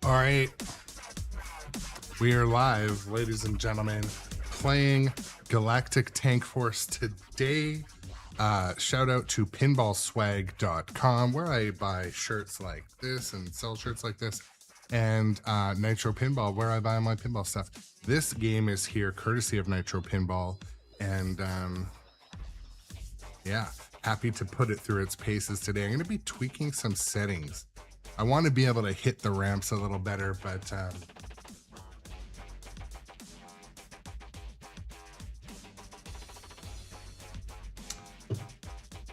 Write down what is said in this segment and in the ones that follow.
All right, we are live, ladies and gentlemen, playing Galactic Tank Force today. Shout out to pinballswag.com, where I buy shirts like this and sell shirts like this, and Nitro Pinball, where I buy my pinball stuff. This game is here courtesy of Nitro Pinball, and yeah, happy to put it through its paces today. I'm going to be tweaking some settings. I want to be able to hit the ramps a little better, but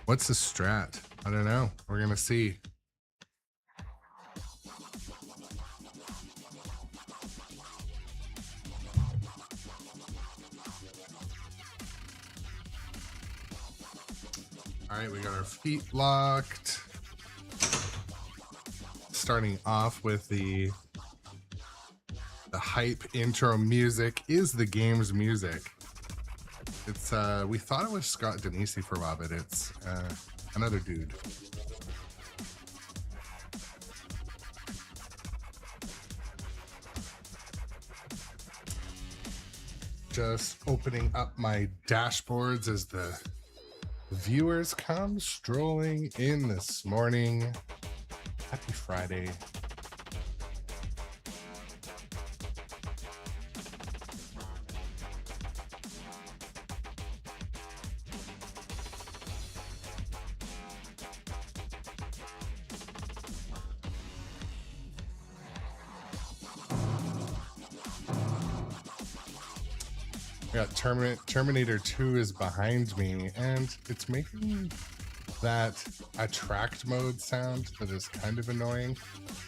what's the strat? I don't know. We're going to see. All right, we got our feet locked. Starting off with the hype intro music is the game's music. It's we thought it was Scott Denisi for a while, but it's another dude. Just opening up my dashboards as the viewers come strolling in this morning. Happy Friday. I got Terminator 2 is behind me, and it's making that attract mode sound that is kind of annoying.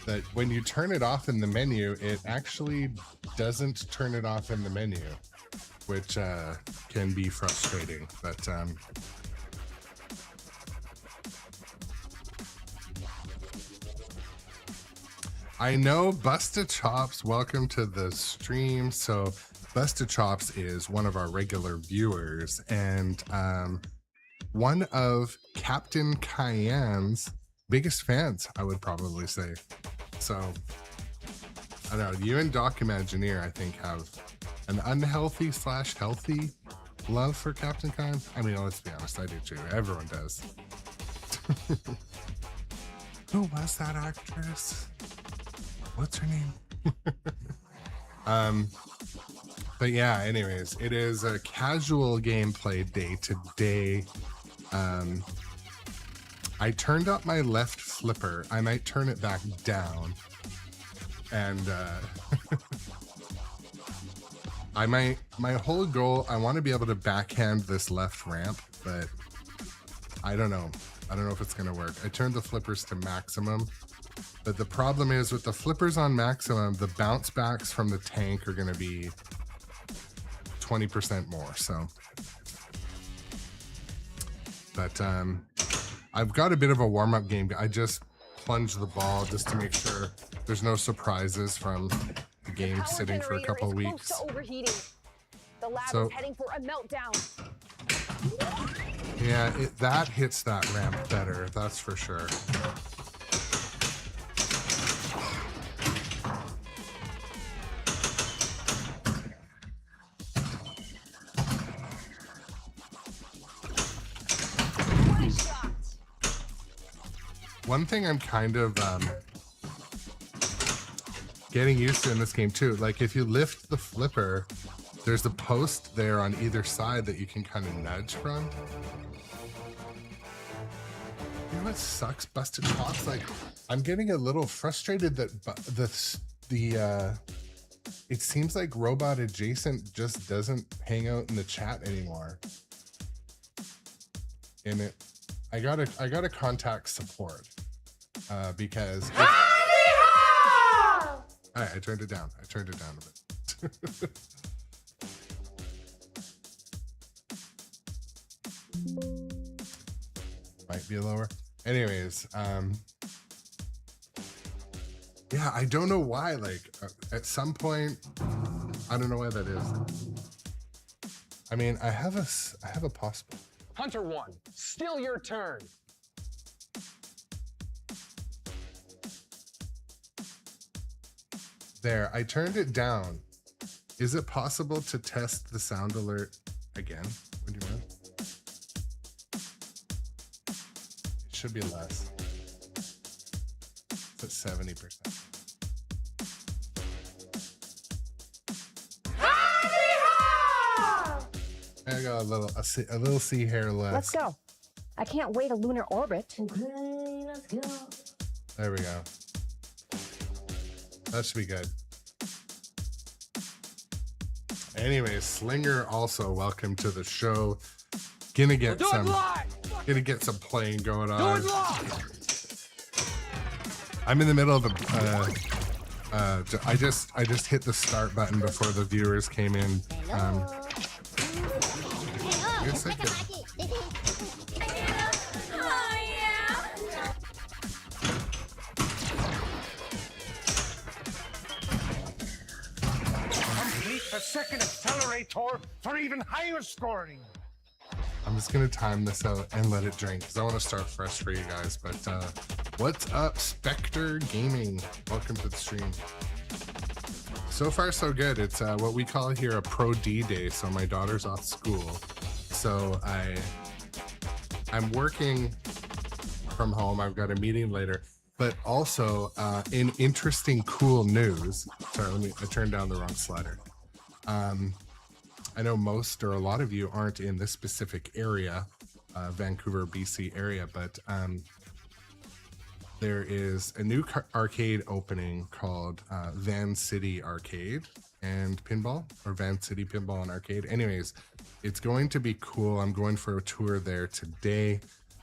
That when you turn it off in the menu, it actually doesn't turn it off in the menu, which can be frustrating. But I know Busta Chops, welcome to the stream. So Busta Chops is one of our regular viewers, and one of Captain Cayenne's biggest fans, I would probably say. So, I don't know, you and Doc Imagineer, I think, have an unhealthy / healthy love for Captain Cayenne. I mean, let's be honest, I do too. Everyone does. Who was that actress? What's her name? But yeah, anyways, it is a casual gameplay day today. I turned up my left flipper. I might turn it back down, and my whole goal, I want to be able to backhand this left ramp, but I don't know if it's gonna work. I turned the flippers to maximum, but the problem is with the flippers on maximum, the bounce backs from the tank are gonna be 20% more. So, but I've got a bit of a warm-up game. I just plunged the ball just to make sure there's no surprises from the game sitting for a couple of weeks. The lab is heading for a meltdown. Yeah, that hits that ramp better, that's for sure. One thing I'm kind of getting used to in this game too, like if you lift the flipper, there's a post there on either side that you can kind of nudge from. You know what sucks, Busted Chops? Like, I'm getting a little frustrated that it seems like Robot Adjacent just doesn't hang out in the chat anymore. And I gotta contact support because I turned it down. I turned it down a bit. Might be lower. Anyways, yeah, I don't know why. Like at some point, I don't know why that is. I mean, I have a possible. Hunter 1, still your turn. There, I turned it down. Is it possible to test the sound alert again? What do you want? It should be less. It's at 70%. I got a little sea hair less. Let's go. I can't wait a lunar orbit. Okay, let's go. There we go. That should be good. Anyway, Slinger also welcome to the show. Gonna get some playing going on. I'm in the middle of I just hit the start button before the viewers came in. Yes, I could. Complete the second accelerator for even higher scoring. I'm just gonna time this out and let it drink because I want to start fresh for you guys. But what's up, Spectre Gaming? Welcome to the stream. So far, so good. It's what we call here a Pro D day. So my daughter's off school, so I'm working from home. I've got a meeting later, but also in interesting, cool news. Sorry, I turned down the wrong slider. I know most or a lot of you aren't in this specific area, Vancouver, BC area, but there is a new arcade opening called Van City Arcade and Pinball, or Van City Pinball and Arcade. Anyways, it's going to be cool. I'm going for a tour there today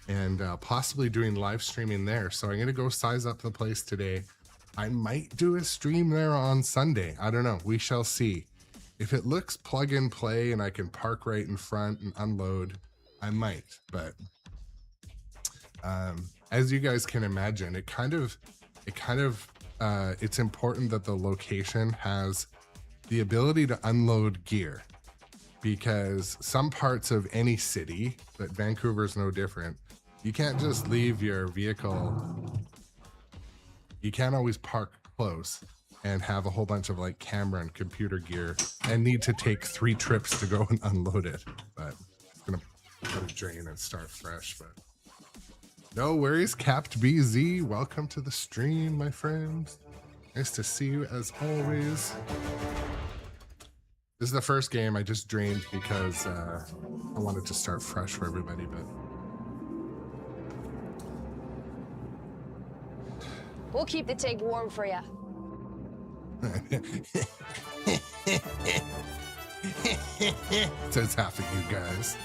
and possibly doing live streaming there. So I'm going to go size up the place today. I might do a stream there on Sunday. I don't know. We shall see. If it looks plug and play and I can park right in front and unload, I might. But as you guys can imagine, it's important that the location has the ability to unload gear, because some parts of any city, but Vancouver's no different, you can't just leave your vehicle. You can't always park close and have a whole bunch of like camera and computer gear and need to take 3 trips to go and unload it. But it's gonna let it drain and start fresh. But no worries, Capt BZ. Welcome to the stream, my friends. Nice to see you as always. This is the first game I just drained because I wanted to start fresh for everybody, but We'll keep the tank warm for you. Says half of you guys.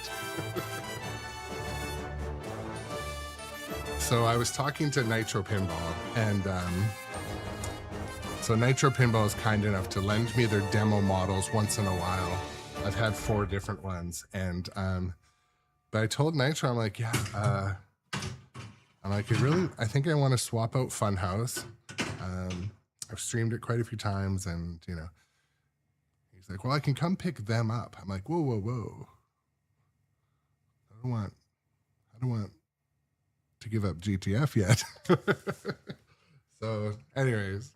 So I was talking to Nitro Pinball, and so Nitro Pinball is kind enough to lend me their demo models once in a while. I've had 4 different ones, and but I told Nitro, I'm like, yeah, I think I want to swap out Funhouse. I've streamed it quite a few times, and you know, he's like, well, I can come pick them up. I'm like, whoa, whoa, whoa. I don't want to give up GTF yet. So anyways,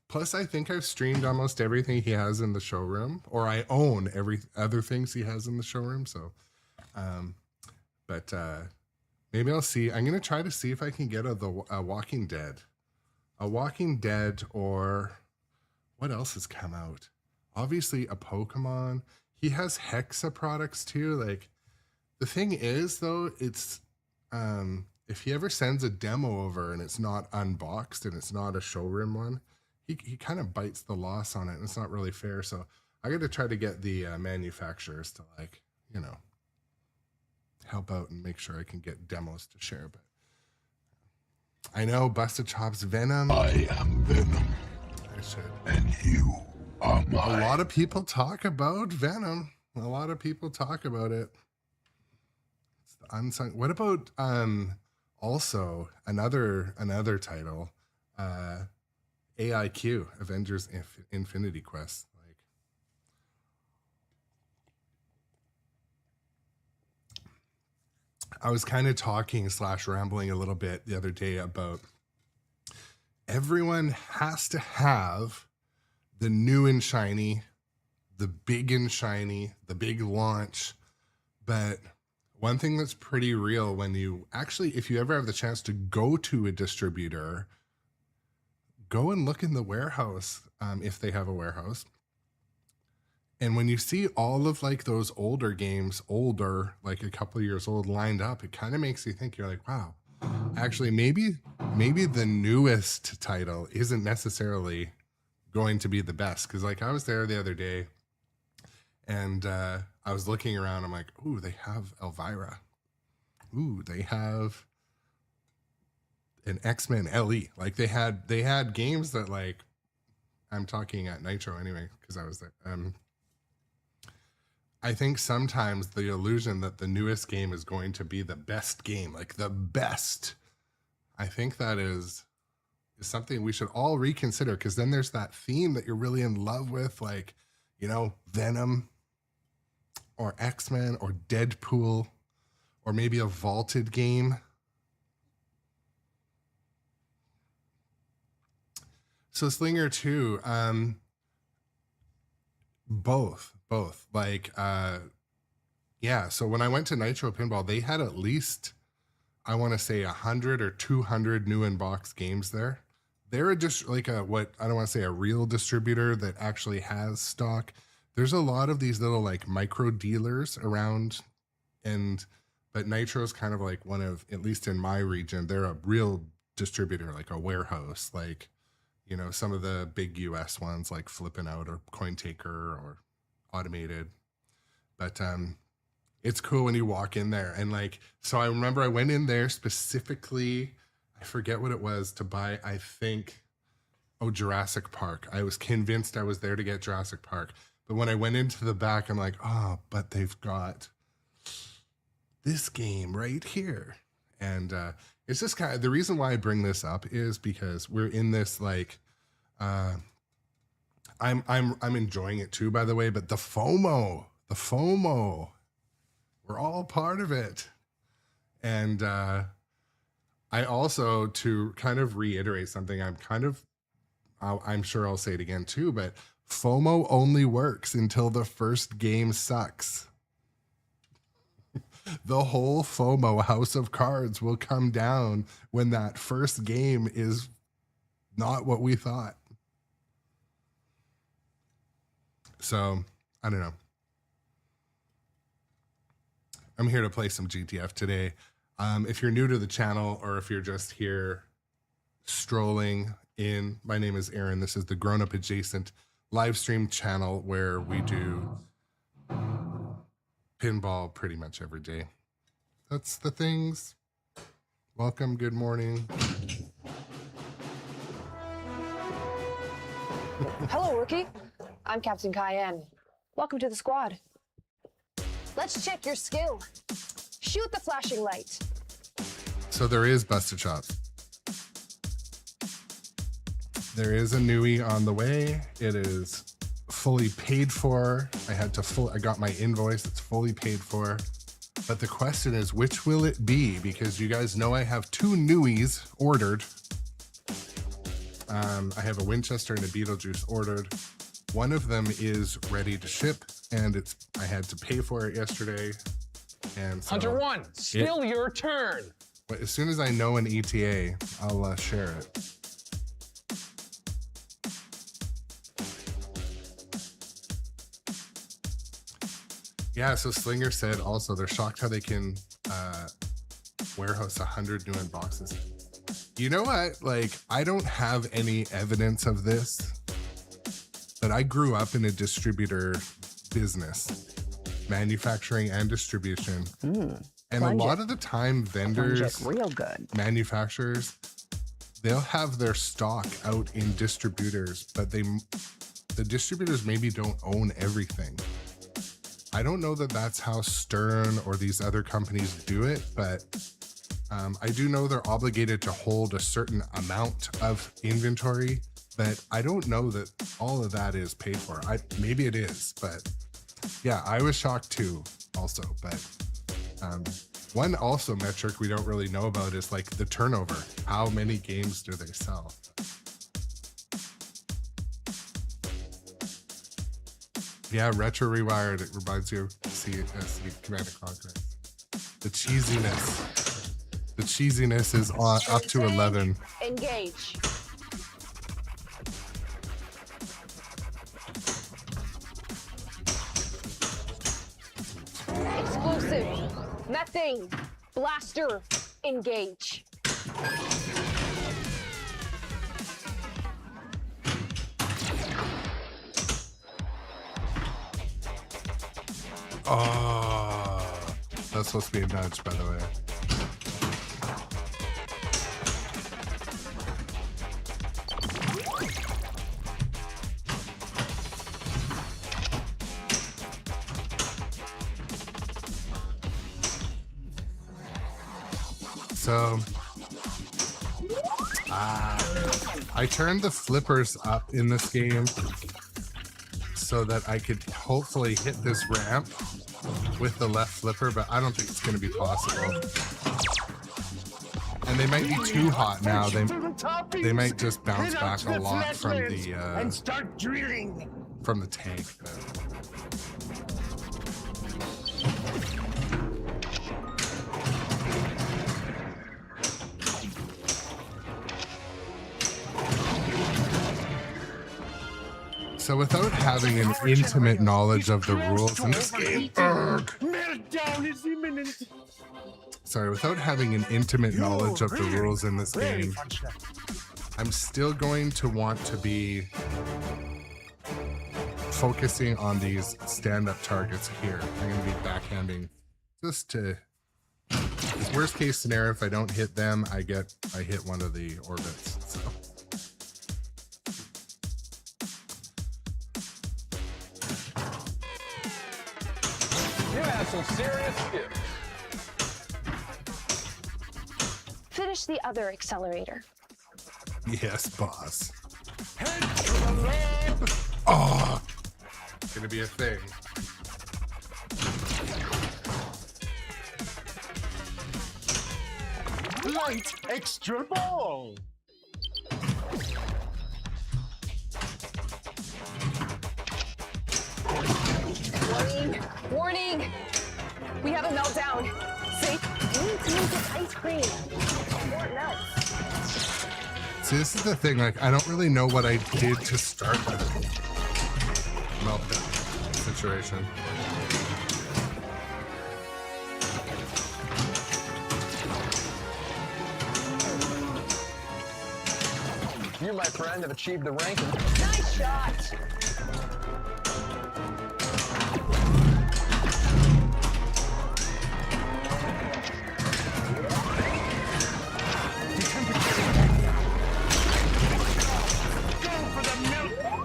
plus I think I've streamed almost everything he has in the showroom, or I own every other things he has in the showroom. So, but maybe I'll see. I'm going to try to see if I can get a Walking Dead. A Walking Dead, or what else has come out? Obviously a Pokemon. He has Hexa products too. Like, the thing is though, it's if he ever sends a demo over and it's not unboxed and it's not a showroom one, he kind of bites the loss on it, and it's not really fair. So I got to try to get the manufacturers to, like, you know, help out and make sure I can get demos to share. But I know Busted Chops Venom. I am Venom. I should. And you are mine. A lot of people talk about Venom. A lot of people talk about it. It's the unsung. What about also another title, AIQ, Avengers Infinity Quest. Like, I was kind of talking / rambling a little bit the other day about everyone has to have the new and shiny, the big and shiny, the big launch. But one thing that's pretty real when you actually, if you ever have the chance to go to a distributor, go and look in the warehouse, if they have a warehouse. And when you see all of like those older games, like a couple of years old, lined up, it kind of makes you think, you're like, wow, actually maybe the newest title isn't necessarily going to be the best. Because like I was there the other day and I was looking around, I'm like, ooh, they have Elvira. Ooh, they have an X-Men LE. Like they had games that, like, I'm talking at Nitro anyway, because I was there. I think sometimes the illusion that the newest game is going to be the best game, like the best, I think that is something we should all reconsider, because then there's that theme that you're really in love with, like, you know, Venom or X-Men or Deadpool or maybe a vaulted game. So Slinger 2, both. Like, yeah. So when I went to Nitro Pinball, they had at least, I want to say 100 or 200 new in-box games there. They're just like what I don't want to say a real distributor that actually has stock. There's a lot of these little like micro dealers around, but Nitro's kind of like one of, at least in my region, they're a real distributor, like a warehouse, like, you know, some of the big US ones like Flippin' Out or CoinTaker or Automated. But it's cool when you walk in there. And like, so I remember I went in there specifically, I forget what it was, to buy, I think, Jurassic Park. I was convinced I was there to get Jurassic Park. But when I went into the back, I'm like, oh, but they've got this game right here. And it's just kind of, the reason why I bring this up is because we're in this like, I'm enjoying it too, by the way, but the FOMO, we're all part of it. And I also, to kind of reiterate something, I'm sure I'll say it again too, but FOMO only works until the first game sucks. The whole FOMO house of cards will come down when that first game is not what we thought. So, I don't know. I'm here to play some GTF today. If you're new to the channel or if you're just here strolling in, my name is Aaron. This is the Grown Up Adjacent live stream channel where we do pinball pretty much every day. That's the things. Welcome, good morning. Hello, rookie. I'm Captain Cayenne. Welcome to the squad. Let's check your skill. Shoot the flashing light. So there is Busted Chops. There is a newie on the way. It is fully paid for. I got my invoice. It's fully paid for. But the question is, which will it be? Because you guys know I have two newies ordered. I have a Winchester and a Beetlejuice ordered. One of them is ready to ship, and I had to pay for it yesterday. And so Hunter 1, still your turn. But as soon as I know an ETA, I'll share it. Yeah, so Slinger said also they're shocked how they can warehouse 100 new boxes. You know what? Like, I don't have any evidence of this, but I grew up in a distributor business, manufacturing and distribution. And a lot of the time, vendors, real good. manufacturers, they'll have their stock out in distributors, but the distributors maybe don't own everything. I don't know that that's how Stern or these other companies do it, but I do know they're obligated to hold a certain amount of inventory, but I don't know that all of that is paid for. Maybe it is, but yeah, I was shocked too also. But one also metric we don't really know about is like the turnover. How many games do they sell? Yeah, retro rewired. It reminds you of Command and Conquer. The cheesiness. The cheesiness is on up to 11. Engage. Explosive. Methane. Blaster. Engage. Oh, that's supposed to be a nudge, by the way. So, I turned the flippers up in this game so that I could hopefully hit this ramp with the left flipper, but I don't think it's going to be possible. And they might be too hot now. They might just bounce back a lot from the and start drilling. From the tank. So without having an intimate knowledge of the rules in this game, Meltdown is imminent. sorry, without having an intimate knowledge of the rules in this game, I'm still going to want to be focusing on these stand-up targets here. I'm going to be backhanding just to, worst case scenario, if I don't hit them, I hit one of the orbits. So. You have some serious skills. Finish the other accelerator. Yes, boss. Head to the lab. Oh, it's gonna be a thing. Light extra ball. Warning! Warning! We have a meltdown. Safe. We need to make this ice cream before it melts. See, this is the thing, like, I don't really know what I did to start the meltdown situation. You, my friend, have achieved the rank of... Nice shot!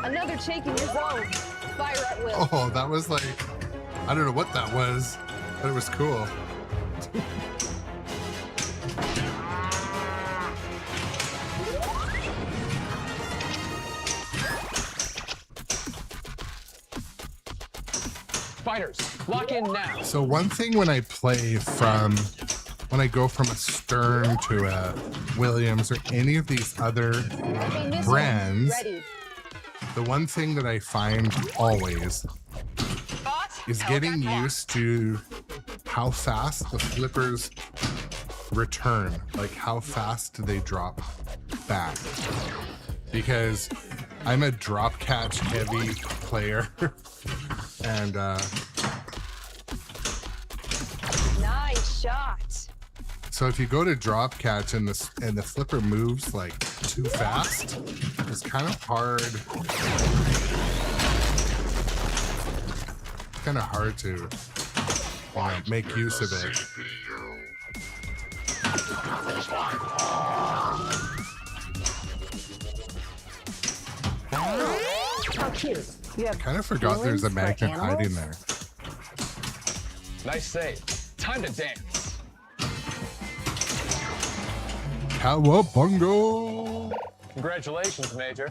Another shake in your zone. Fire at will. Oh, that was like, I don't know what that was, but it was cool. Fighters, lock in now. So one thing when I play from, when I go from a Stern to a Williams or any of these other Okay, missile. brands, Ready. the one thing that I find always is getting used to how fast the flippers return, like how fast they drop back. Because I'm a drop catch heavy player and Nice shot. so if you go to drop catch and the flipper moves like too fast, it's kind of hard. Kind of hard to make use of it. How cute. You have Kind of forgot there's a feelings for magnet hiding there. Nice save. Time to dance. Cowabungo! Congratulations, Major.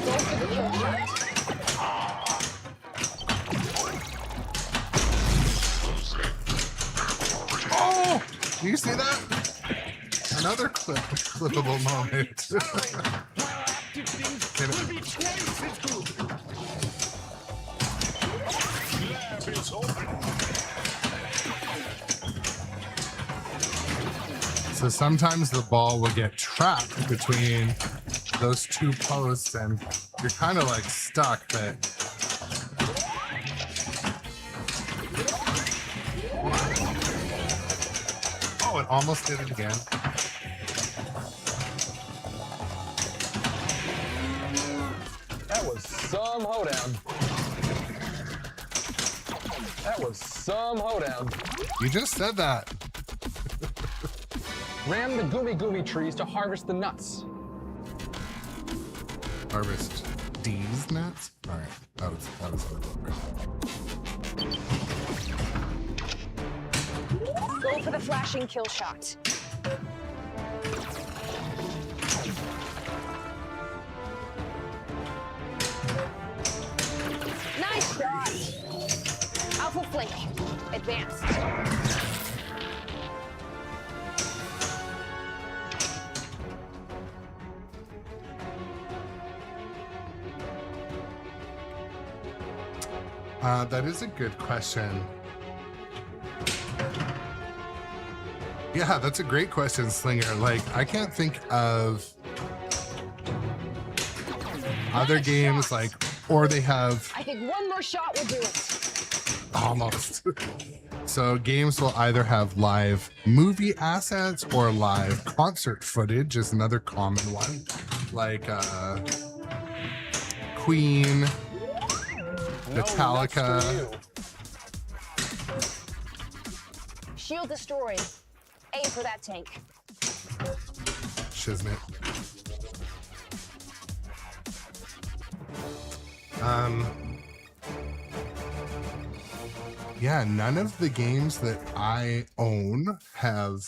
go for the kill shot. Do you see that? Another clippable moment. Can it- So sometimes the ball will get trapped between those two posts and you're kind of like stuck, but oh, it almost did it again. That was some hoedown. That was some hoedown. You just said that. Ram the gooey trees to harvest the nuts. Harvest these nuts? All right, that was Go for the flashing kill shot. Nice shot. Alpha flank. Advanced. That is a good question. Yeah, that's a great question, Slinger. Like, I can't think of other games like, or they have I think one more shot will do it. almost. So games will either have live movie assets or live concert footage is another common one. Like Queen, Metallica. Shield destroyed. Aim for that tank. Shiznit. Yeah, none of the games that I own have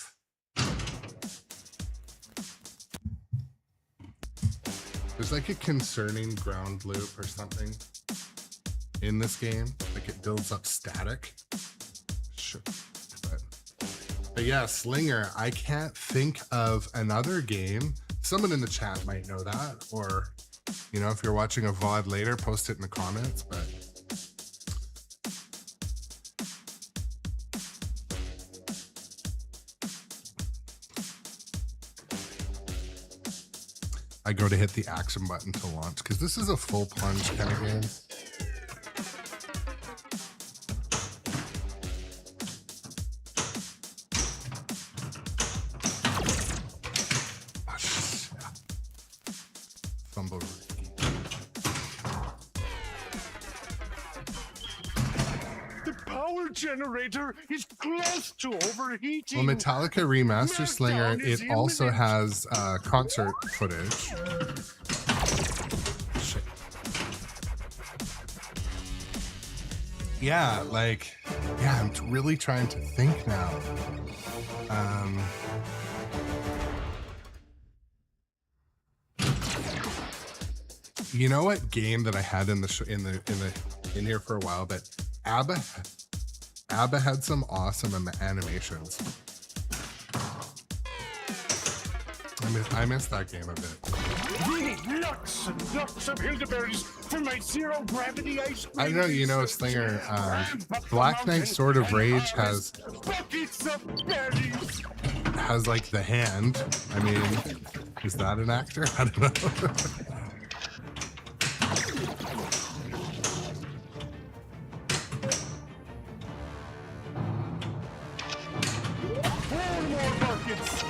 there's like a concerning ground loop or something in this game. Like it builds up static. Sure. But yeah, Slinger, I can't think of another game. Someone in the chat might know that, or, you know, if you're watching a VOD later, post it in the comments, but I go to hit the action button to launch, because this is a full plunge kind of game. The power generator is close to overheating. Well, Metallica Remaster Slinger, Meltdown is it also imminent. has concert footage. Shit. Yeah, like, yeah, I'm really trying to think now. You know what game that I had in the in here for a while, but ABBA had some awesome animations. I missed that game a bit. Really lots and lots of elderberries for my zero gravity ice cream. I know you know, Slinger. Black Knight Sword of Rage has buckets of berries. like the hand. I mean, is that an actor? I don't know. More buckets.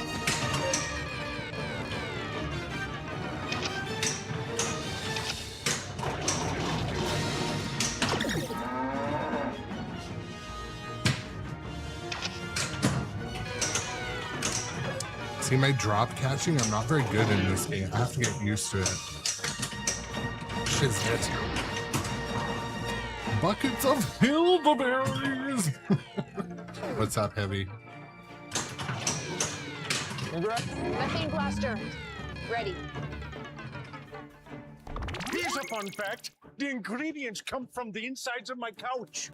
See, my drop catching, I'm not very good in this game. I have to get used to it. Shiznit. Buckets of Hildaberries! What's up, Heavy? Methane blaster. Ready. Here's a fun fact. The ingredients come from the insides of my couch.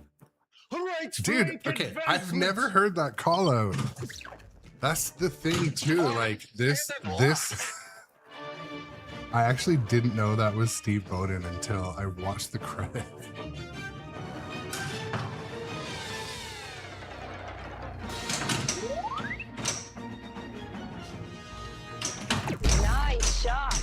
Right, Dude, Frank, okay, I've advancements. never heard that call out. That's the thing too. Like this. I actually didn't know that was Steve Bowden until I watched the credit. Nice shot.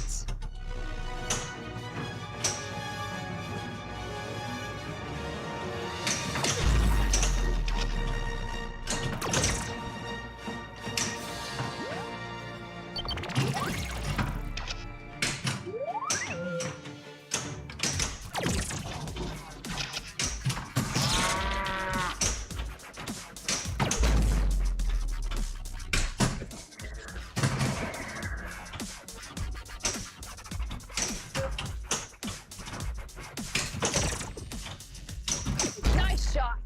Nice shot.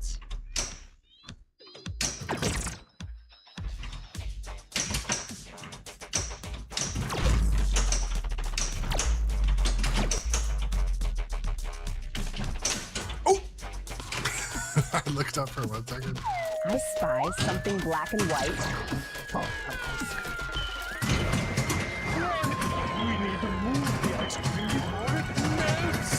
Oh! I looked up for 1 second. I spy something black and white. Oh, We need to move the ice cream before it melts.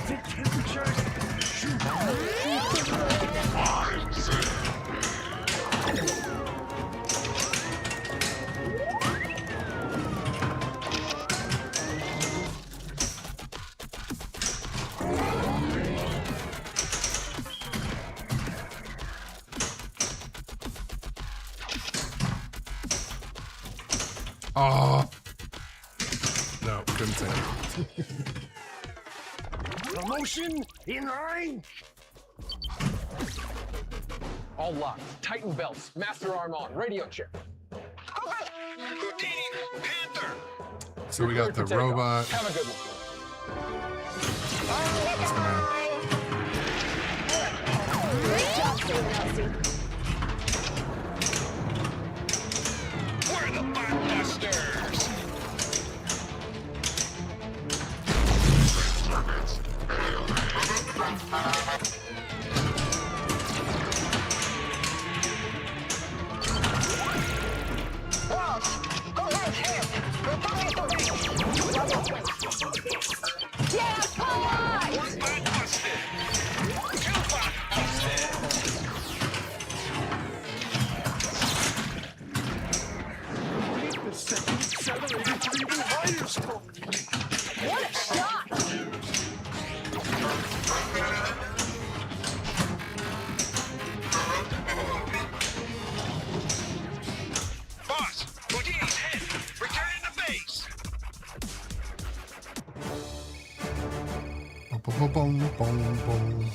The temperature Oh. No, couldn't say it. promotion in line. All locked. Tighten belts. Master arm on. Radio check. So we got the robot. Have a good one. That's gonna... Great job, Steve Nelson. We're the blockbusters. Yeah, come on! Blockbusted. Two blockbusted. The second accelerator for even higher score. What a shot! Boss, Houdini's hit. Returning to base. Boom, boom, boom, boom.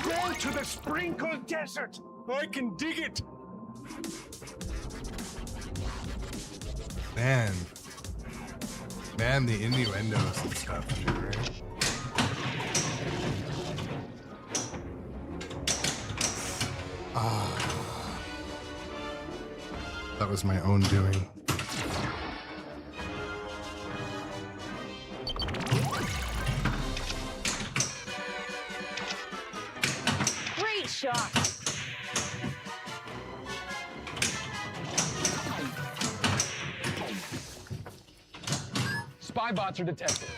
Go to the sprinkled desert. I can dig it. Man, the innuendos and stuff, too, right? That was my own doing. Great shot! Spy bots are detected.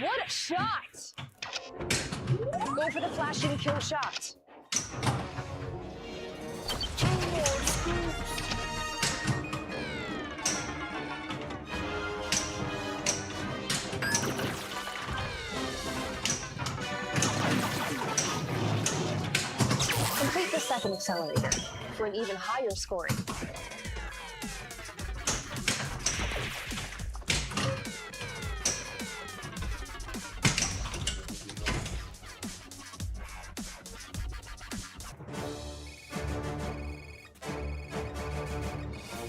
What a shot! Go for the flashing kill shot. second accelerator for an even higher scoring.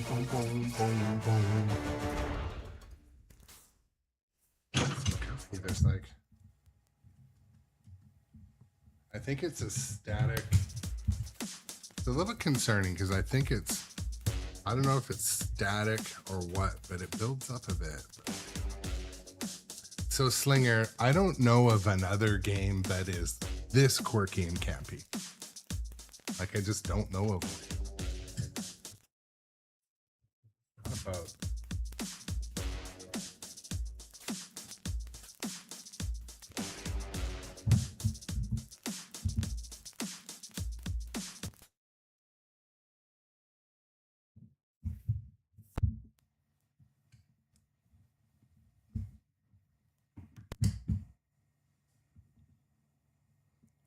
Boom, boom, boom, boom. There's like, I think it's a static. It's a little concerning because I think it's, I don't know if it's static or what, but it builds up a bit. So Slinger, I don't know of another game that is this quirky and campy. Like, I just don't know of one. What about?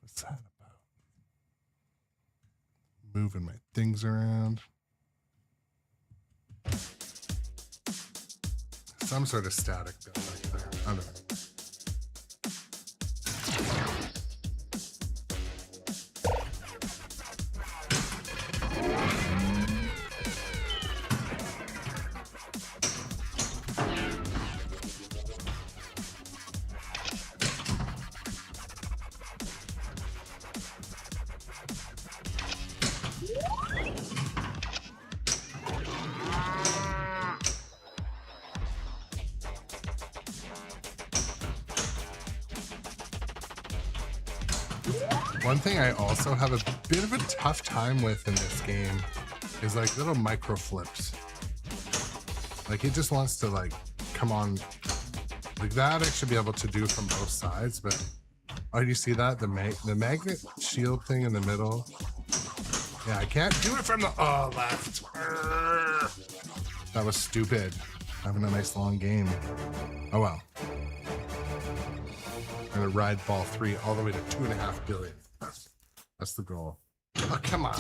What's that about? Moving my things around. Some sort of static build back there. I don't know. One thing I also have a bit of a tough time with in this game is like little micro flips. Like it just wants to like come on like that. I should be able to do from both sides, but oh, you see that? The magnet shield thing in the middle. Yeah, I can't do it from the left. That was stupid. Having a nice long game. Oh well. I'm gonna ride ball 3 all the way to 2.5 billion. That's the goal. Oh, come on.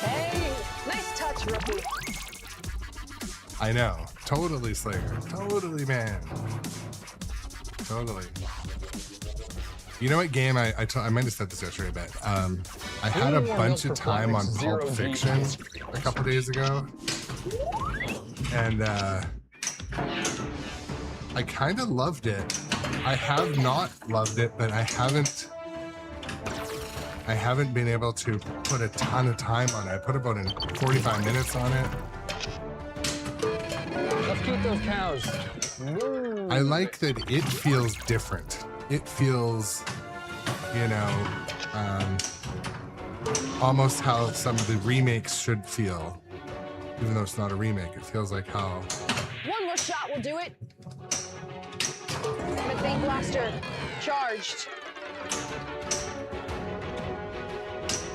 Hey, nice touch, rookie. I know. Totally, Slayer. Totally, man. Totally. You know what game I might have said this yesterday, but I had a bunch of time on Pulp Fiction a couple days ago, and I kind of loved it. I have not loved it, but I haven't been able to put a ton of time on it. I put about 45 minutes on it. Let's keep those cows. I like that it feels different. It feels, you know, almost how some of the remakes should feel. Even though it's not a remake, it feels like how... One more shot will do it. Methane blaster charged.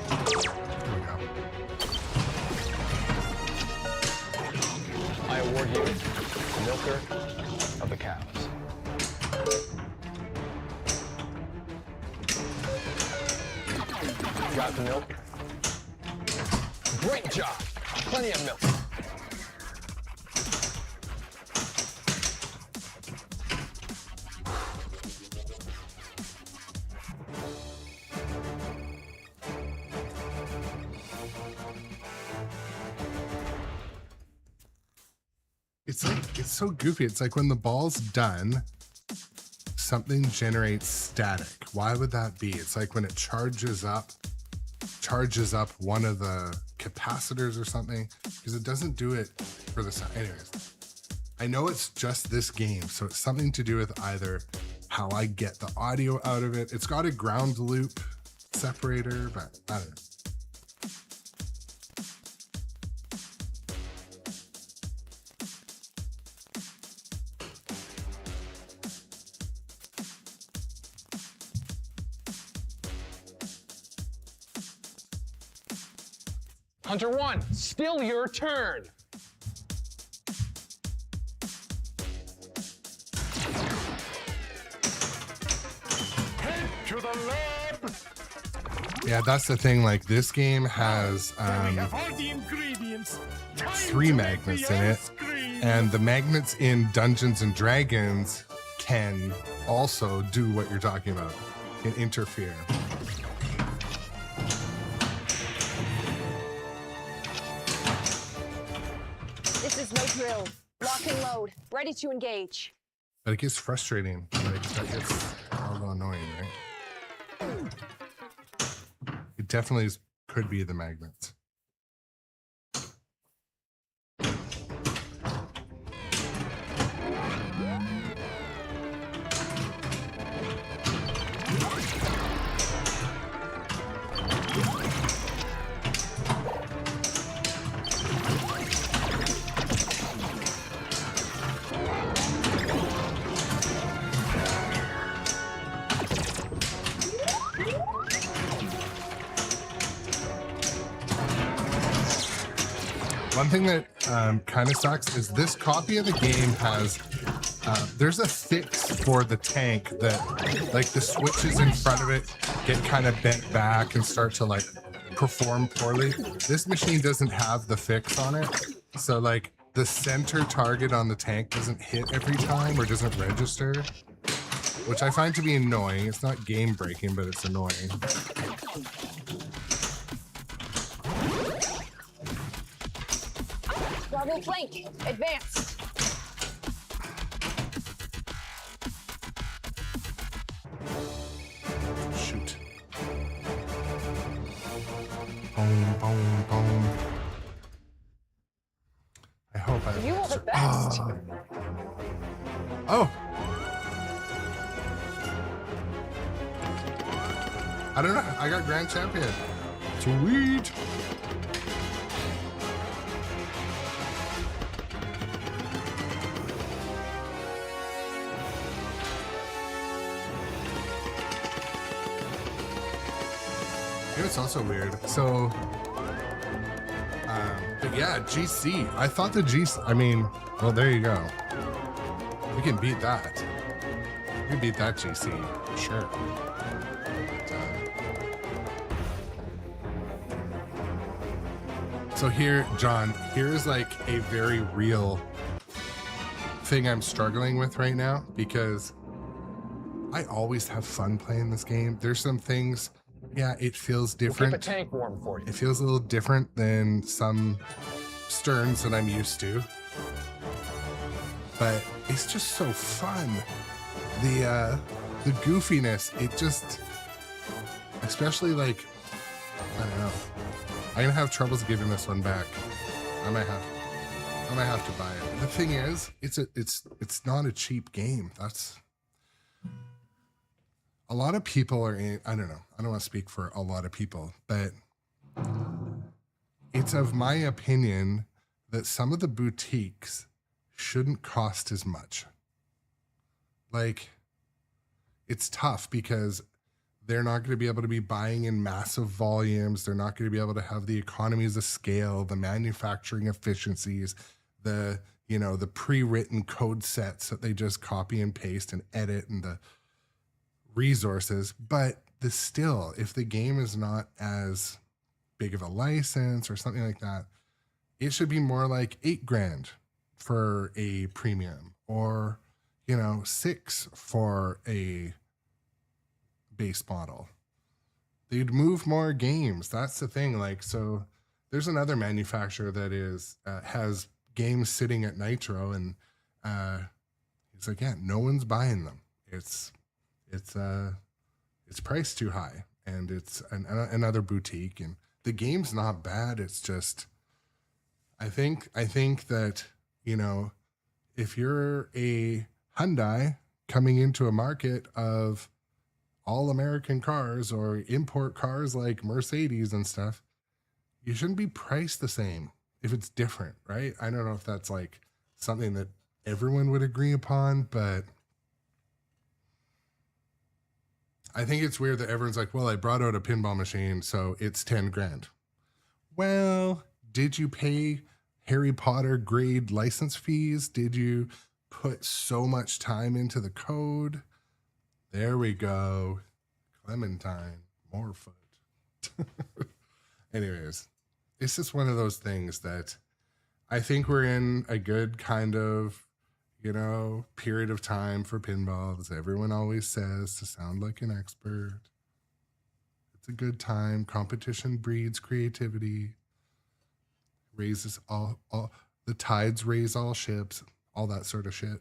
There we go. I award you Milker of the Cows. Got the milk? Great job. Plenty of milk. It's like, it's so goofy. It's like when the ball's done, something generates static. Why would that be? It's like when it charges up one of the capacitors or something, because it doesn't do it for the sound. Anyways, I know it's just this game, so it's something to do with either how I get the audio out of it. It's got a ground loop separator, but I don't know. Hunter 1, still your turn. Head to the lab. Yeah, that's the thing. Like, this game has We have all the ingredients. Time 3 to magnets make the in it, ice cream. and the magnets in Dungeons and Dragons can also do what you're talking about, can interfere. This is no drill. Lock and load. Ready to engage. But it gets frustrating. Like, that gets a little annoying, right? It definitely could be the magnets. One thing that kind of sucks is this copy of the game has, there's a fix for the tank that, like, the switches in front of it get kind of bent back and start to, like, perform poorly. This machine doesn't have the fix on it. So, like, the center target on the tank doesn't hit every time or doesn't register, which I find to be annoying. It's not game breaking, but it's annoying. Bravo flank. Advance. Shoot. Boom, boom, boom. I hope I. You are the best. Oh. I don't know. I got grand champion. Sweet. It's also weird. So, but yeah, GC. I thought the GC. I mean, well, there you go. We can beat that. We can beat that GC, sure. But, so here, John. Here's like a very real thing I'm struggling with right now because I always have fun playing this game. There's some things. Yeah, it feels different. We'll keep a tank warm for you. It feels a little different than some Sterns that I'm used to. But it's just so fun. The goofiness, it just, especially like, I don't know. I'm gonna have troubles giving this one back. I might have to buy it. The thing is, it's not a cheap game. That's a lot of people are in, I don't know. I don't want to speak for a lot of people, but it's of my opinion that some of the boutiques shouldn't cost as much. Like, it's tough because they're not going to be able to be buying in massive volumes. They're not going to be able to have the economies of scale, the manufacturing efficiencies, the, you know, the pre-written code sets that they just copy and paste and edit, and the resources. But still, if the game is not as big of a license or something like that, it should be more like $8,000 for a premium, or, you know, $6,000 for a base model. They'd move more games. That's the thing. Like, so there's another manufacturer that is has games sitting at Nitro, and it's like, yeah, no one's buying them. It's priced too high, and it's another boutique, and the game's not bad. It's just, I think that, you know, if you're a Hyundai coming into a market of all American cars or import cars like Mercedes and stuff, you shouldn't be priced the same if it's different, right? I don't know if that's like something that everyone would agree upon, but I think it's weird that everyone's like, well, I brought out a pinball machine, so it's $10,000. Well, did you pay Harry Potter grade license fees? Did you put so much time into the code? There we go. Clementine, Morefoot. Anyways, it's just one of those things that I think we're in a good kind of, period of time for pinball, as everyone always says, to sound like an expert. It's a good time. Competition breeds creativity, raises all the tides raise all ships, all that sort of shit.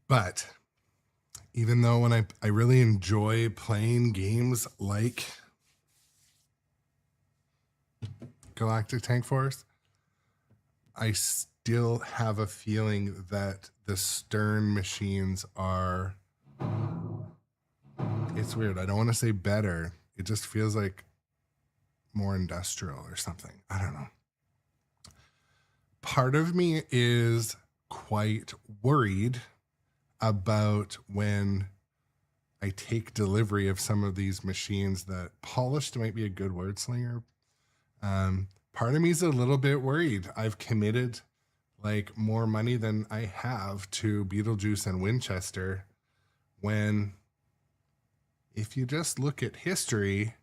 But even though when I really enjoy playing games like Galactic Tank Force, I still have a feeling that the Stern machines are, it's weird. I don't want to say better. It just feels like more industrial or something. I don't know. Part of me is quite worried about when I take delivery of some of these machines that polished might be a good word slinger. Part of me is a little bit worried. I've committed like more money than I have to Beetlejuice and Winchester, when if you just look at history,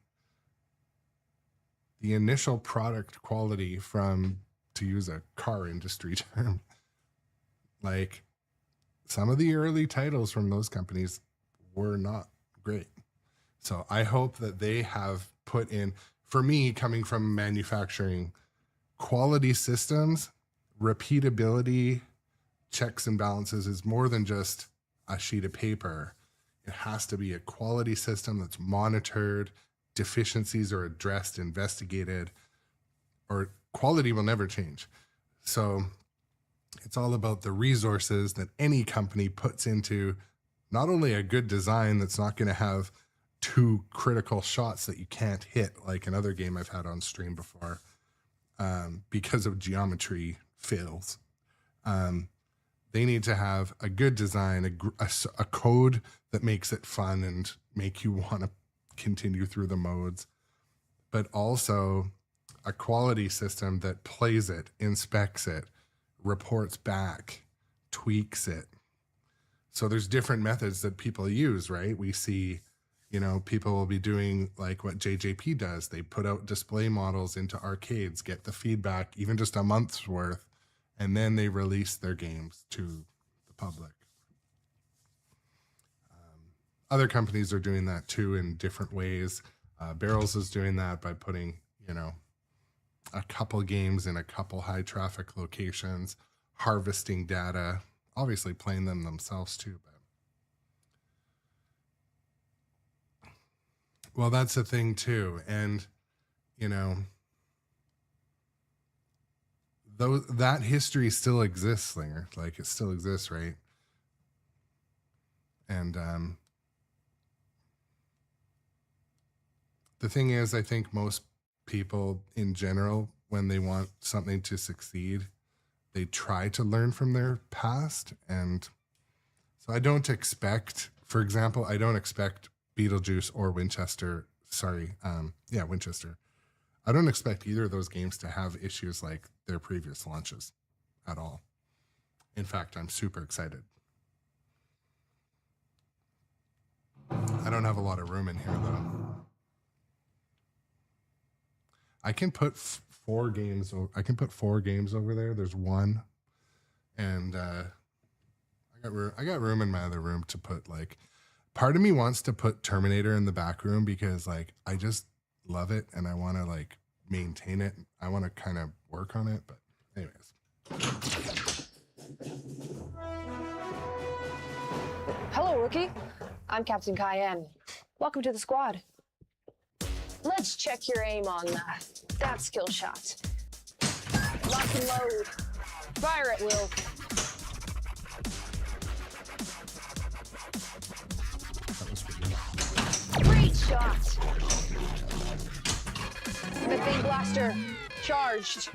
the initial product quality from, to use a car industry term, like some of the early titles from those companies were not great. So I hope that they have put in, for me, coming from manufacturing, quality systems, repeatability, checks and balances is more than just a sheet of paper. It has to be a quality system that's monitored, deficiencies are addressed, investigated, or quality will never change. So it's all about the resources that any company puts into not only a good design that's not going to have two critical shots that you can't hit, like another game I've had on stream before, because of geometry fails. They need to have a good design, a code that makes it fun and make you want to continue through the modes, but also a quality system that plays it, inspects it, reports back, tweaks it. So there's different methods that people use, right? We see, people will be doing like what JJP does. They put out display models into arcades, get the feedback, even just a month's worth, and then they release their games to the public. Other companies are doing that too in different ways. Barrels is doing that by putting, a couple games in a couple high traffic locations, harvesting data, obviously playing them themselves too. But well, that's the thing too. And, that history still exists, Slinger. Like it still exists, right? And the thing is, I think most people in general, when they want something to succeed, they try to learn from their past. And so I don't expect, for example, I don't expect Beetlejuice or Winchester. Winchester. I don't expect either of those games to have issues like their previous launches at all. In fact, I'm super excited. I don't have a lot of room in here though. I can put four games over there. There's one, and I got room in my other room to put, like, part of me wants to put Terminator in the back room because like I just love it and I want to like maintain it. I want to kind of work on it, but anyways. Hello, rookie. I'm Captain Cayenne. Welcome to the squad. Let's check your aim on that skill shot. Lock and load. Fire at will. Great shot. Methane blaster charged.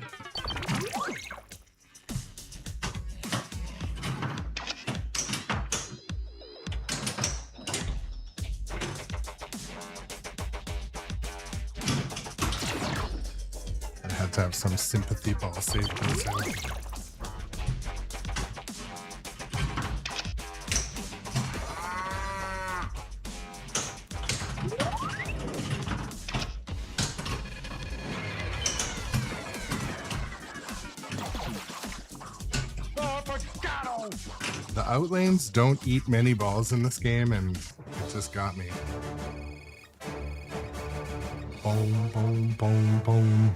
have to have some sympathy ball save those in. The outlanes don't eat many balls in this game, and it just got me. Boom, boom, boom, boom.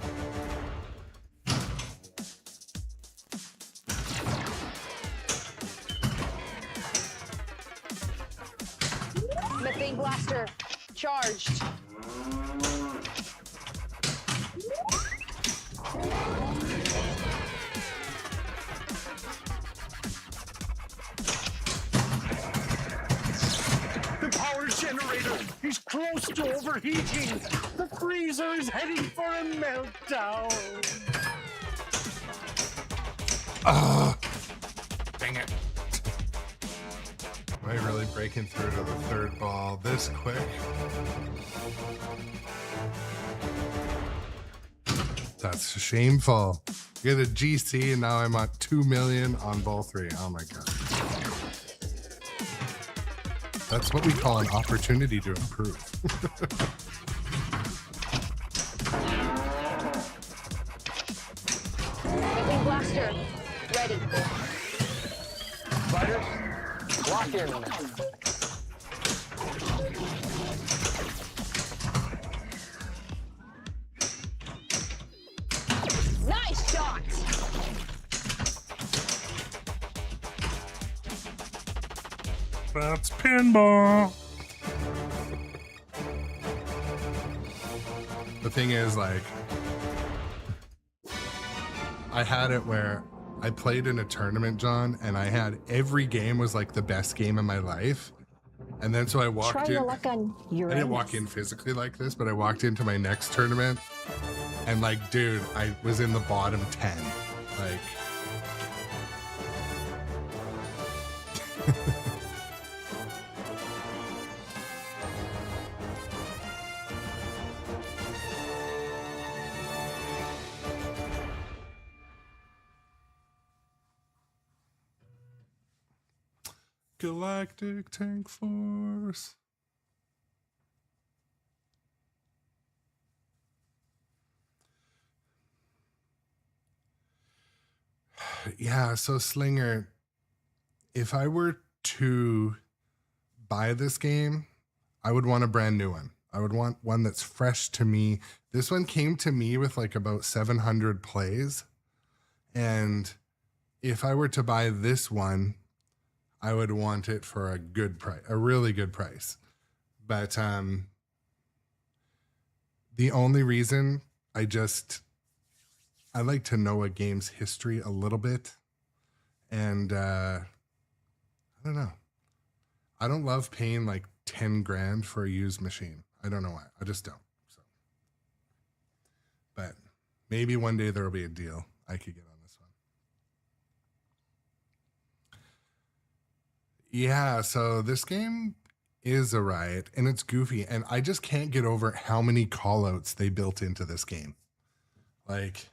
Methane blaster charged. The power generator is close to overheating. The freezer is heading for a meltdown. Dang it. Am I really breaking through to the third ball this quick? That's shameful. Get a GC and now I'm at 2 million on ball 3. Oh my god. That's what we call an opportunity to improve. Methane blaster ready. Fighters, lock in. Nice shot. That's pinball. The thing is, like, I had it where I played in a tournament, John, and I had every game was like the best game of my life. And then so I walked Try in. your luck on I Uranus. didn't walk in physically like this, but I walked into my next tournament and like, dude, I was in the bottom 10. Like, Galactic Tank Force. Yeah, so Slinger, if I were to buy this game, I would want a brand new one. I would want one that's fresh to me. This one came to me with like about 700 plays. And if I were to buy this one, I would want it for a good price, a really good price. But the only reason I like to know a game's history a little bit. And I don't know. I don't love paying like 10 grand for a used machine. I don't know why. I just don't. So, but maybe one day there will be a deal I could get on this one. Yeah, so this game is a riot and it's goofy. And I just can't get over how many callouts they built into this game. Like,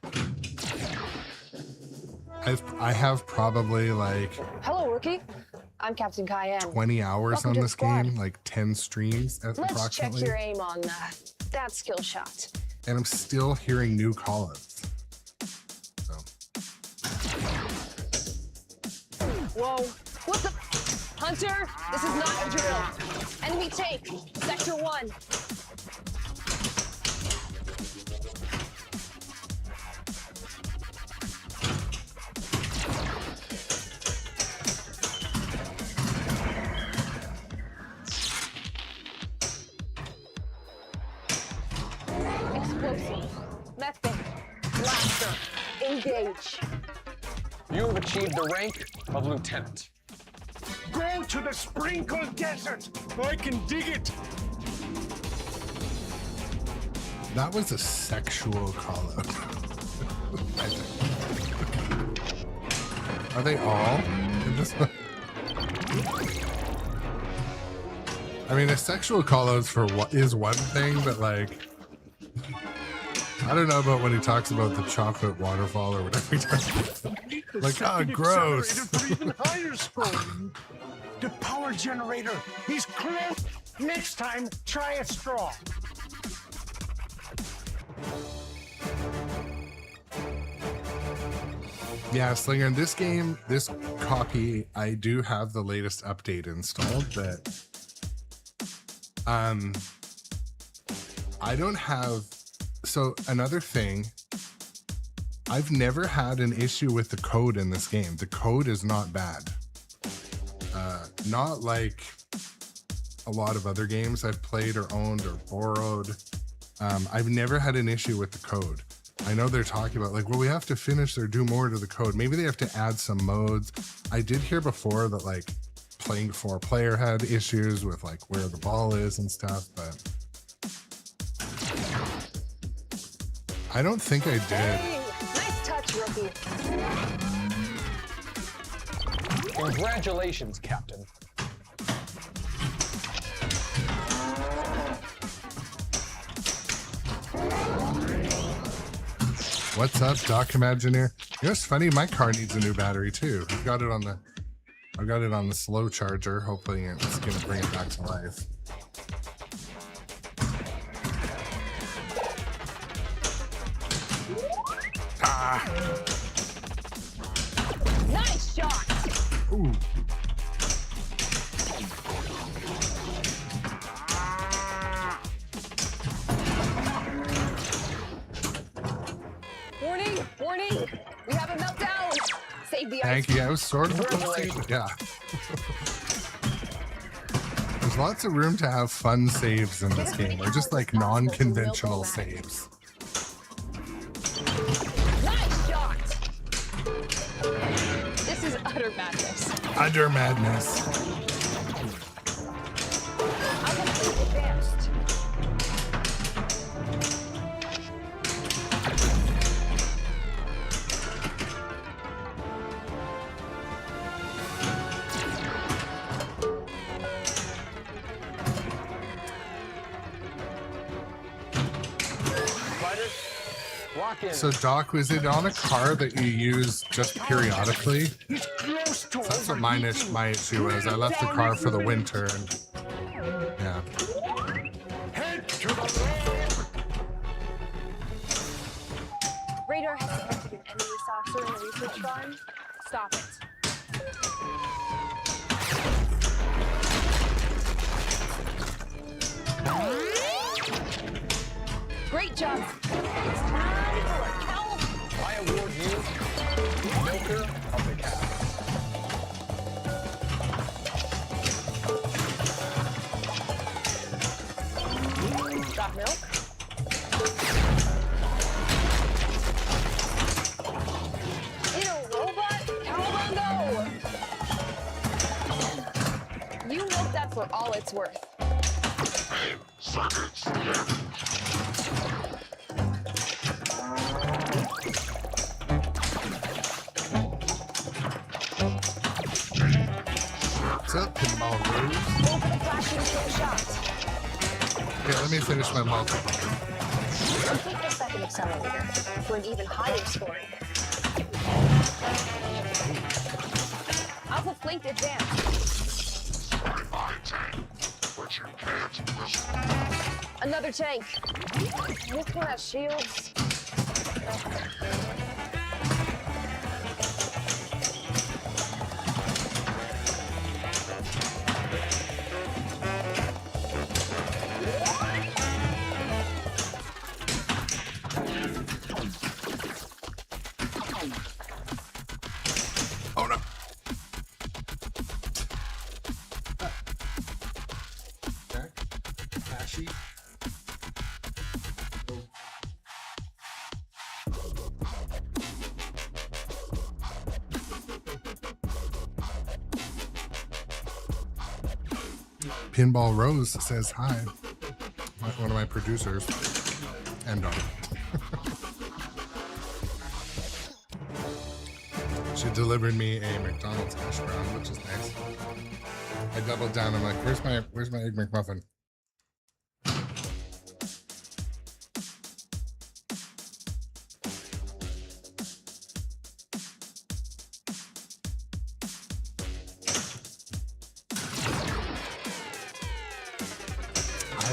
I have probably like Hello, rookie. I'm Captain Cayenne. 20 hours Welcome on to the this squad. game, like 10 streams Let's approximately. check your aim on that skill shot. And I'm still hearing new callouts. So, Whoa. What the? Hunter, this is not a drill. Enemy tank, sector 1. Explosive. Methane. Blaster. Engage. You have achieved the rank of lieutenant. Go to the sprinkle desert. I can dig it. that was a sexual callout. I think. Are they all in this one? I mean, a sexual callout for what is one thing, but like, I don't know about when he talks about the chocolate waterfall or whatever he does. Like, oh, gross. For even higher scoring. The power generator. He's close. Next time, try a straw. Yeah, Slinger, in this game, this copy, I do have the latest update installed, but I don't have. So another thing, I've never had an issue with the code in this game. The code is not bad. Not like a lot of other games I've played or owned or borrowed. I've never had an issue with the code. I know they're talking about like, well, we have to finish or do more to the code. Maybe they have to add some modes. I did hear before that like playing 4-player had issues with like where the ball is and stuff, but I don't think I did. Hey, nice touch, rookie. Congratulations, Captain. What's up, Doc Imagineer? You know, it's funny. My car needs a new battery too. I've got it on the slow charger. Hopefully, it's gonna bring it back to life. Ah! Nice shot. Ooh. Warning, warning. We have a meltdown. Save the ice. Thank you. I was sort of yeah. There's lots of room to have fun saves in this game, or just like non-conventional saves. Nice shot. This is utter madness. Utter madness. I can see advanced. Lock in. So, Doc, was it on a car that you use just periodically? He's close to That's what my issue was. I left the car for the winter, and yeah. Head to the wall. Radar has detected an enemy saucer in the research farm. Stop it. Great job. It's time for a cow. I award you Milker of the Cow. Got milk? Ew, robot! Cowabungo! You milk that for all it's worth. What's up, Pinball Rose? Go for the flashing kill shot. Okay, let me finish my multiball. Complete the second accelerator for an even higher scoring. Alpha flanked advance. Another tank. This one has shields. Oh no! Okay. Ashy. Pinball Rose says hi. One of my producers. And Donna. She delivered me a McDonald's hash brown, which is nice. I doubled down. I'm like, where's my egg McMuffin?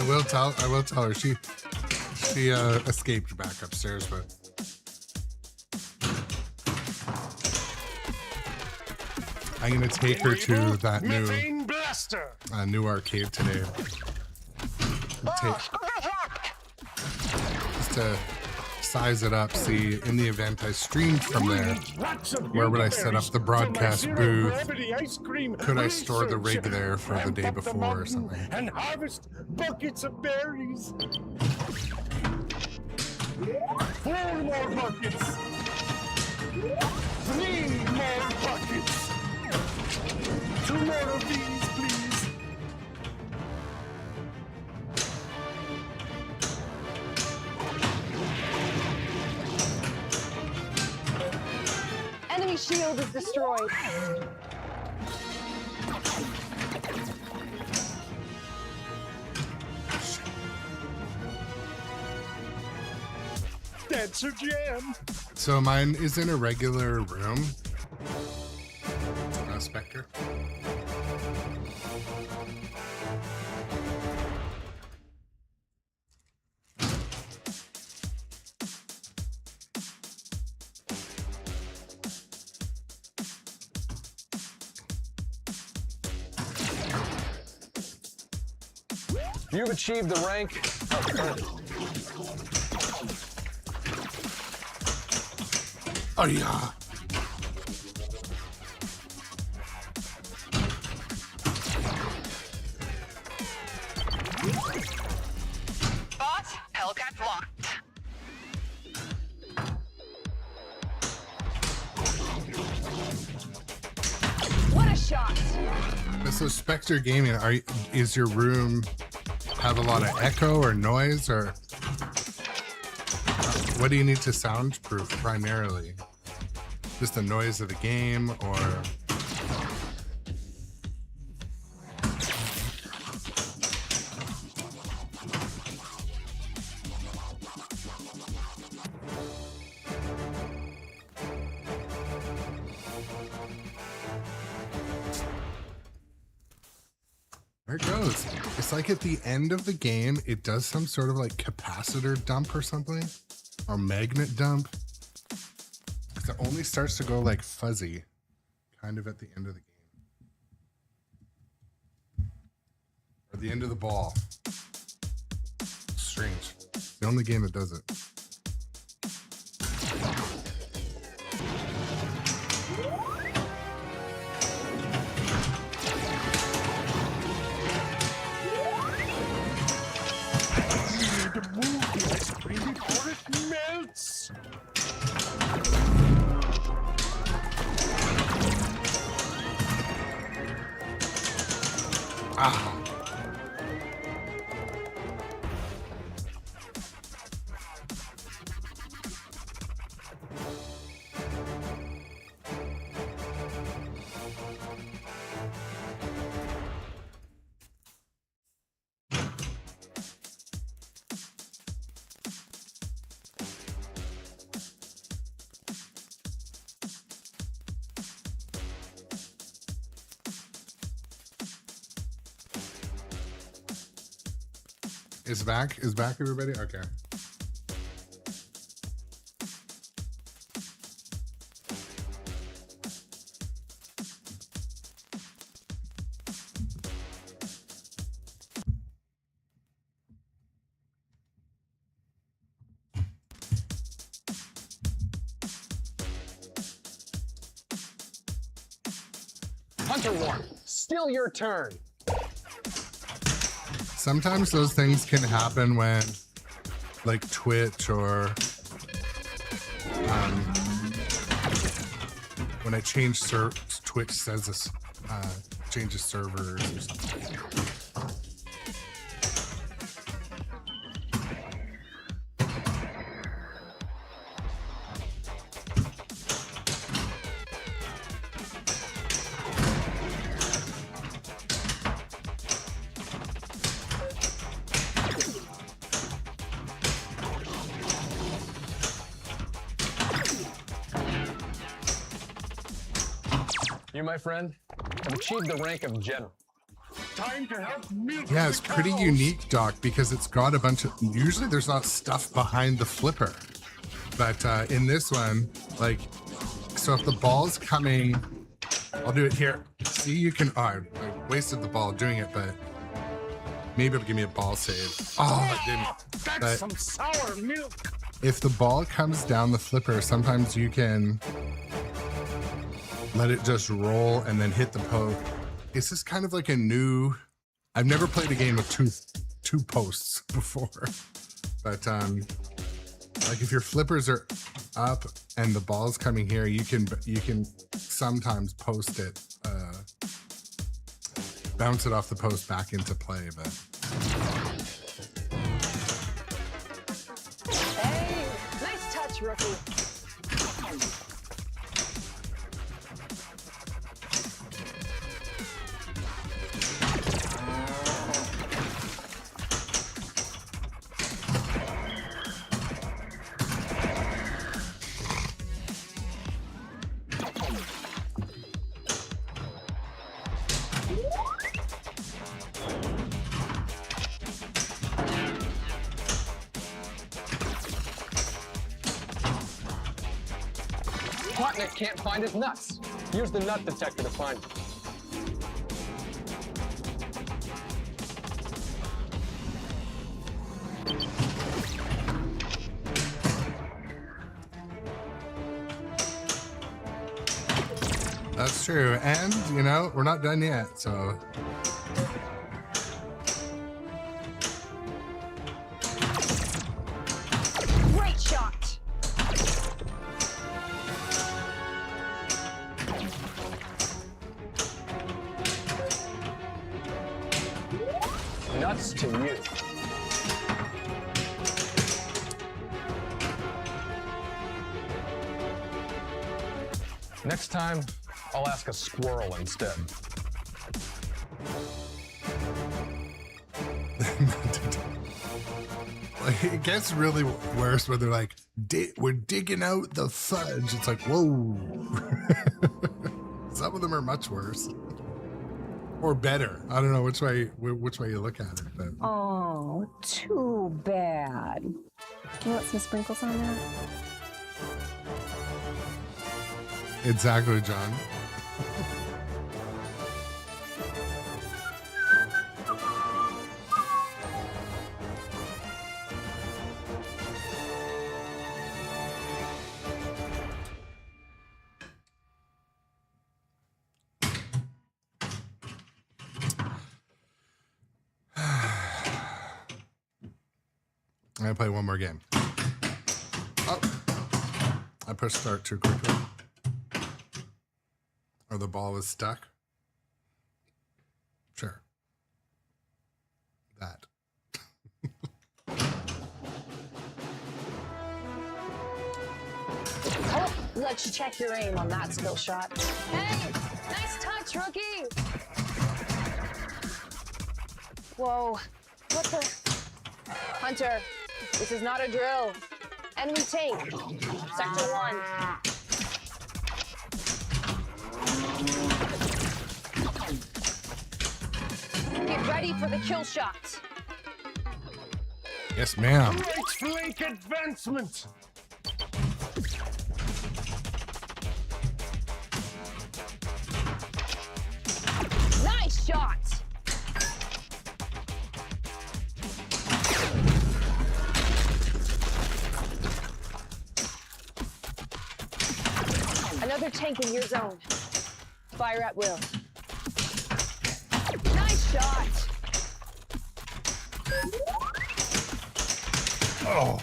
I will tell her. She escaped back upstairs, but I'm gonna take her to that Methane blaster. new arcade today. Just to size it up, see in the event I streamed from there, where would I set up the broadcast booth? Could I store the rig there for the day before or something? And harvest buckets of berries. 4 more buckets. 3 more buckets. 2 more of these, please. Enemy shield is destroyed. That's a jam. So mine is in a regular room. Spectre. You've achieved the rank of colonel. Oh yeah. Boss, Hellcat locked. What a shot! So Spectre Gaming, is your room have a lot of echo or noise, or what do you need to soundproof primarily? Just the noise of the game, or there it goes. It's like at the end of the game, it does some sort of like capacitor dump or something, or magnet dump. Because it only starts to go like fuzzy, kind of at the end of the game. Or the end of the ball. Strange. It's the only game that does it. Before it melts. Ah. Is back? Is back, everybody? Okay. Hunter 1, still your turn. Sometimes those things can happen when, like, Twitch or when I change Twitch says this changes servers or something. You, my friend, have achieved the rank of general. time to help milk Yeah, the it's pretty cows. unique, Doc, because it's got a bunch of, usually there's not stuff behind the flipper. But in this one, like, so if the ball's coming, I'll do it here. See, you can, I wasted the ball doing it, but maybe it'll give me a ball save. Oh, it didn't. That's But some sour milk. if the ball comes down the flipper, sometimes you can let it just roll and then hit the post. It's just kind of like a new, I've never played a game with two posts before, but like if your flippers are up and the ball's coming here, you can sometimes post it, bounce it off the post back into play, but. Hey, nice touch, rookie. Potnick can't find his nuts. Use the nut detector to find them. That's true. And, you know, we're not done yet, so. Great shot. Nuts to you. Next time, I'll ask a squirrel instead. It gets really worse when they're like, we're digging out the fudge. It's like, whoa. Some of them are much worse. Or better. I don't know which way you look at it. But. Oh, too bad. Can you want some sprinkles on that? Exactly, John. I'm gonna play one more game. Oh, I pushed start too quickly. Or the ball was stuck. Sure. That. Oh, let's check your aim on that skill shot. Hey, nice touch, rookie. Whoa, what the? Hunter, this is not a drill. Enemy tank, sector 1. Get ready for the kill shot. Yes, ma'am. Right flank advancement. Nice shot. Another tank in your zone. Fire at will. Nice shot. Oh.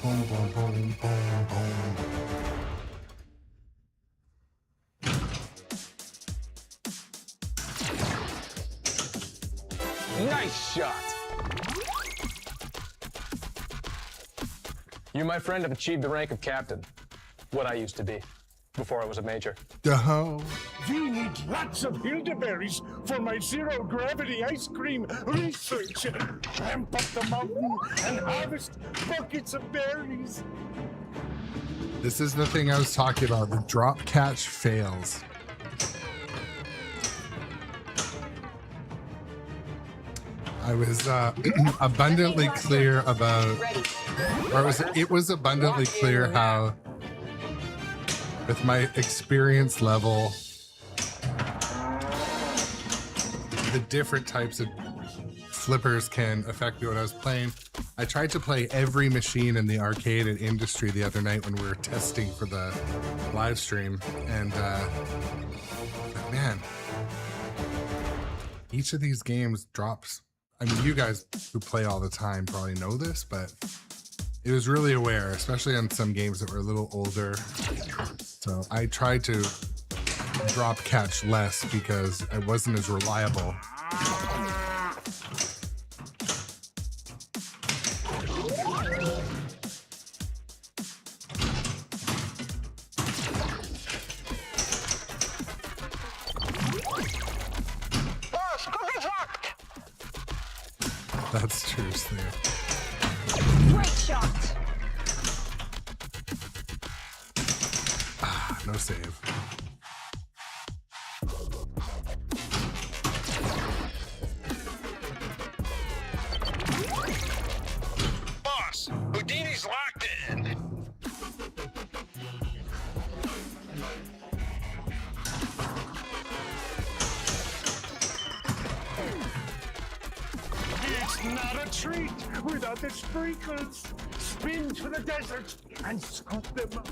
Boom, boom, boom, boom, boom. Nice shot. You, my friend, have achieved the rank of captain. What I used to be before I was a major. Oh. We need lots of elderberries for my zero-gravity ice cream research. Ramp up the mountain and harvest buckets of berries. This is the thing I was talking about, the drop catch fails. I was abundantly clear about, or it was abundantly clear how, with my experience level, the different types of flippers can affect me when I was playing. I tried to play every machine in the arcade and industry the other night when we were testing for the live stream, and man, each of these games drops. I mean, you guys who play all the time probably know this, but it was really aware, especially on some games that were a little older. So I tried to drop catch less because I wasn't as reliable. That's true, Steve. Great shot. No save. Boss, Houdini's locked in. It's not a treat without the sprinkles. Spin to the desert and scoop them up.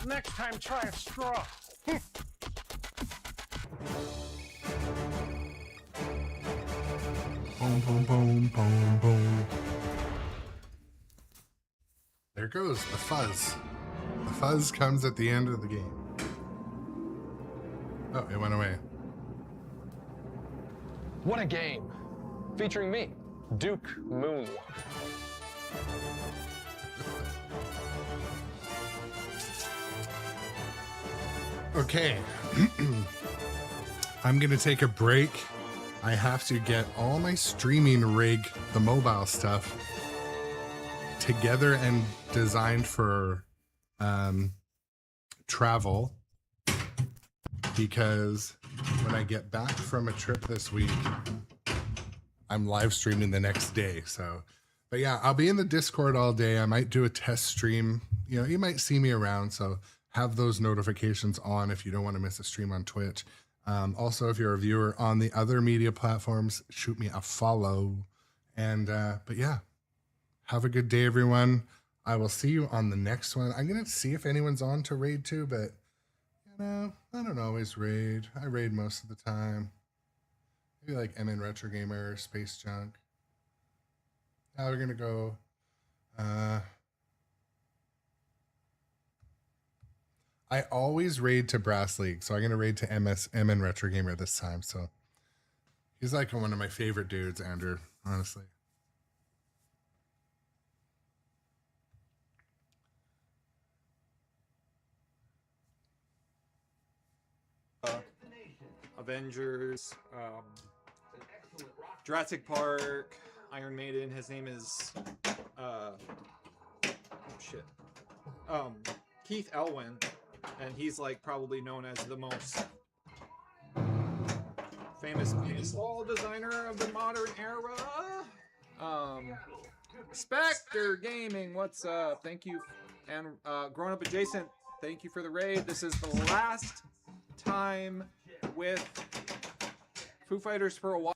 Next time, try a straw. Boom, boom, boom, boom, boom. There goes the fuzz. The fuzz comes at the end of the game. Oh, it went away. What a game! Featuring me, Duke Moonwalk. Okay. I'm gonna take a break. I have to get all my streaming rig, the mobile stuff, together and designed for travel, because when I get back from a trip this week, I'm live streaming the next day. So, but yeah, I'll be in the Discord all day. I might do a test stream. You know, you might see me around, so have those notifications on if you don't want to miss a stream on Twitch. Also, if you're a viewer on the other media platforms, shoot me a follow. And but yeah, have a good day, everyone. I will see you on the next one. I'm gonna see if anyone's on to raid too, but you know, I don't always raid. I raid most of the time. Maybe like MN Retro Gamer, Space Junk. Now we're gonna go. I always raid to Brass League, so I'm gonna raid to MN Retro Gamer this time. So he's like one of my favorite dudes, Andrew, honestly. Avengers, Jurassic Park, Iron Maiden. His name is Keith Elwin, and he's like probably known as the most famous pinball designer of the modern era. Spectre Gaming, what's up? Thank you, and Grown Up Adjacent, thank you for the raid. This is the last time with Foo Fighters for a while.